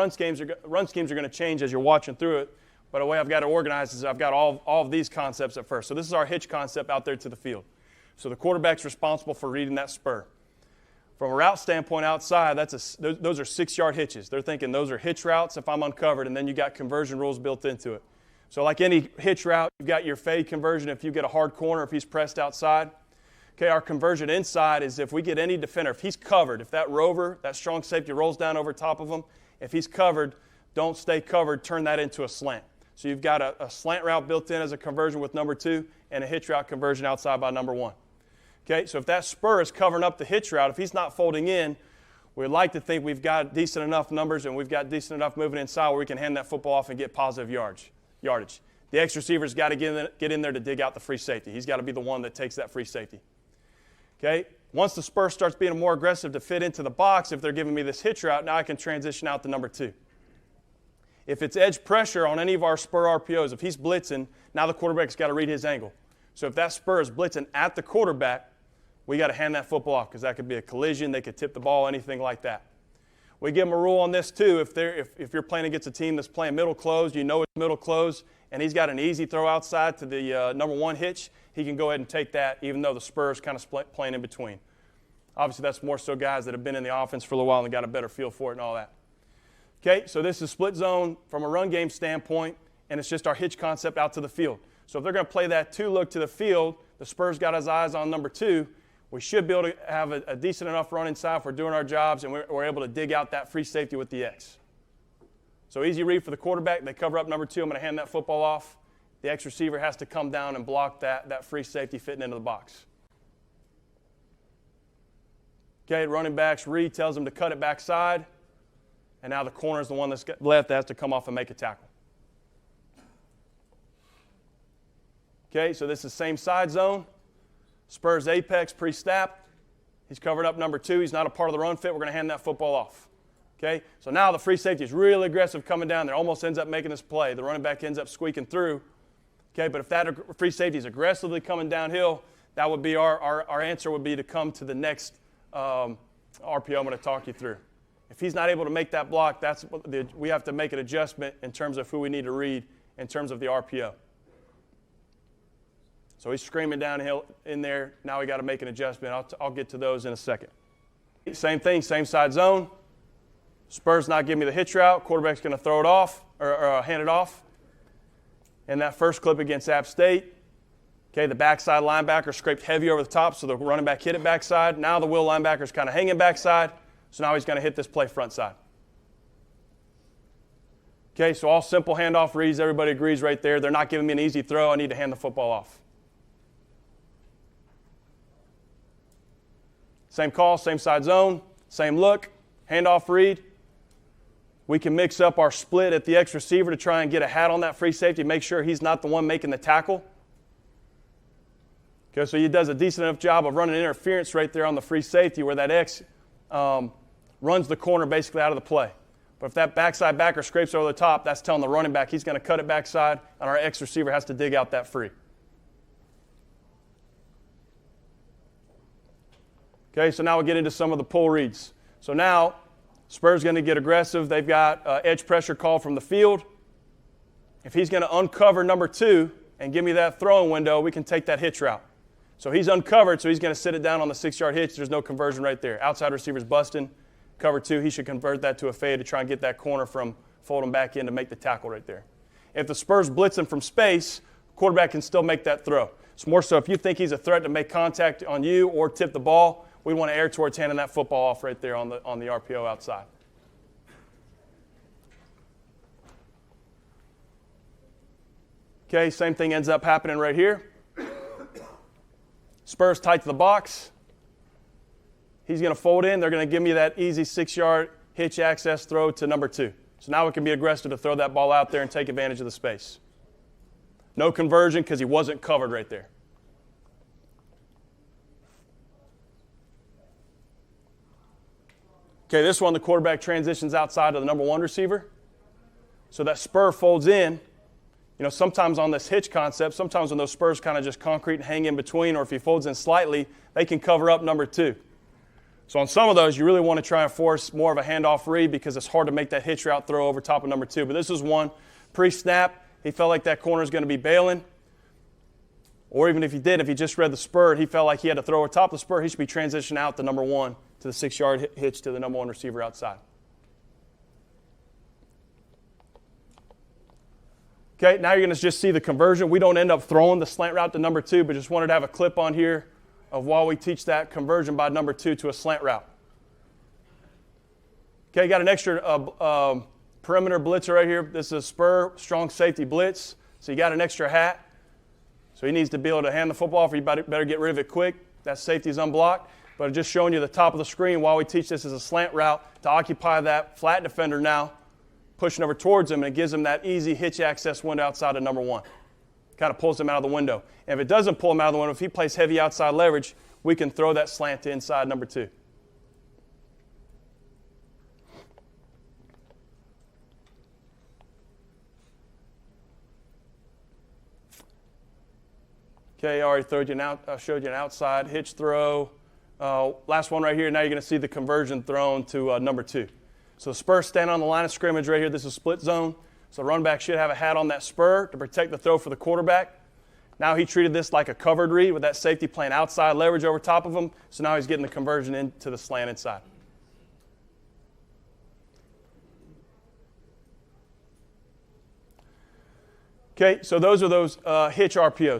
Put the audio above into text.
Run schemes are going to change as you're watching through it, but the way I've got it organized is I've got all of these concepts at first. So this is our hitch concept out there to the field. So the quarterback's responsible for reading that spur. From a route standpoint outside, those are 6-yard hitches. They're thinking those are hitch routes if I'm uncovered, and then you got conversion rules built into it. So like any hitch route, you've got your fade conversion if you get a hard corner, if he's pressed outside. Okay, our conversion inside is if we get any defender, if he's covered, if that rover, that strong safety rolls down over top of him, if he's covered, don't stay covered, turn that into a slant. So you've got a slant route built in as a conversion with number 2 and a hitch route conversion outside by number 1. Okay, so if that spur is covering up the hitch route, if he's not folding in, we'd like to think we've got decent enough numbers and we've got decent enough movement inside where we can hand that football off and get positive yardage. The X receiver's got to get in there to dig out the free safety. He's got to be the one that takes that free safety. Okay, once the spur starts being more aggressive to fit into the box, if they're giving me this hitch route, now I can transition out to number 2. If it's edge pressure on any of our spur RPOs, if he's blitzing, now the quarterback's got to read his angle. So if that spur is blitzing at the quarterback, we got to hand that football off because that could be a collision, they could tip the ball, anything like that. We give them a rule on this too. If you're playing against a team that's playing middle close, you know it's middle close, and he's got an easy throw outside to the number 1 hitch, he can go ahead and take that even though the spur is kind of playing in between. Obviously, that's more so guys that have been in the offense for a little while and got a better feel for it and all that. Okay, so this is split zone from a run game standpoint, and it's just our hitch concept out to the field. So if they're going to play that 2-look to the field, the spur's got his eyes on number 2, we should be able to have a decent enough run inside if we're doing our jobs and we're able to dig out that free safety with the X. So easy read for the quarterback. They cover up number 2. I'm going to hand that football off. The X receiver has to come down and block that free safety fitting into the box. Okay, running back's read tells him to cut it backside. And now the corner is the one that's left that has to come off and make a tackle. Okay, so this is same side zone. Spurs apex pre-snap. He's covered up number 2. He's not a part of the run fit. We're going to hand that football off. Okay, so now the free safety is really aggressive coming down there. Almost ends up making this play. The running back ends up squeaking through. Okay, but if that free safety is aggressively coming downhill, that would be our answer would be to come to the next RPO I'm going to talk you through. If he's not able to make that block, we have to make an adjustment in terms of who we need to read in terms of the RPO. So he's screaming downhill in there. Now we got to make an adjustment. I'll get to those in a second. Same thing, same side zone. Spurs not giving me the hitch route. Quarterback's going to throw it off or hand it off. And that first clip against App State, okay, the backside linebacker scraped heavy over the top, so the running back hit it backside. Now the Will linebacker's kind of hanging backside, so now he's going to hit this play front side. Okay, so all simple handoff reads. Everybody agrees right there. They're not giving me an easy throw. I need to hand the football off. Same call, same side zone, same look, handoff read. We can mix up our split at the X receiver to try and get a hat on that free safety, make sure he's not the one making the tackle. Okay, so he does a decent enough job of running interference right there on the free safety where that X runs the corner basically out of the play. But if that backside backer scrapes over the top, that's telling the running back he's going to cut it backside, and our X receiver has to dig out that free. Okay, so now we'll get into some of the pull reads. So now, Spur's going to get aggressive. They've got edge pressure call from the field. If he's going to uncover number 2 and give me that throwing window, we can take that hitch route. So he's uncovered, so he's going to sit it down on the 6-yard hitch. There's no conversion right there. Outside receiver's busting. Cover 2, he should convert that to a fade to try and get that corner from folding back in to make the tackle right there. If the Spur's blitzing from space, quarterback can still make that throw. It's more so if you think he's a threat to make contact on you or tip the ball, we want to err towards handing that football off right there on the RPO outside. Okay, same thing ends up happening right here. Spurs tight to the box. He's going to fold in. They're going to give me that easy 6-yard hitch access throw to number 2. So now we can be aggressive to throw that ball out there and take advantage of the space. No conversion because he wasn't covered right there. Okay, this one, the quarterback transitions outside to the number 1 receiver. So that spur folds in. You know, sometimes on this hitch concept, sometimes when those spurs kind of just concrete and hang in between, or if he folds in slightly, they can cover up number 2. So on some of those, you really want to try and force more of a handoff read because it's hard to make that hitch route throw over top of number 2. But this is one pre-snap. He felt like that corner is going to be bailing. Or even if he just read the spur, he felt like he had to throw over top of the spur, he should be transitioning out the number 1 to the 6-yard hitch to the number 1 receiver outside. Okay, now you're going to just see the conversion. We don't end up throwing the slant route to number 2, but just wanted to have a clip on here of while we teach that conversion by number 2 to a slant route. Okay, got an extra perimeter blitzer right here. This is a Spur strong safety blitz. So you got an extra hat. So he needs to be able to hand the football off. You better get rid of it quick. That safety is unblocked. But just showing you the top of the screen while we teach this as a slant route to occupy that flat defender now, pushing over towards him, and it gives him that easy hitch access window outside of number 1. Kind of pulls him out of the window. And if it doesn't pull him out of the window, if he plays heavy outside leverage, we can throw that slant to inside number 2. Okay, I already showed you an outside hitch throw. Last one right here. Now you're going to see the conversion thrown to number 2. So the Spur stand on the line of scrimmage right here. This is split zone. So the running back should have a hat on that spur to protect the throw for the quarterback. Now he treated this like a covered read with that safety playing outside leverage over top of him. So now he's getting the conversion into the slant inside. Okay, so those are those hitch RPOs.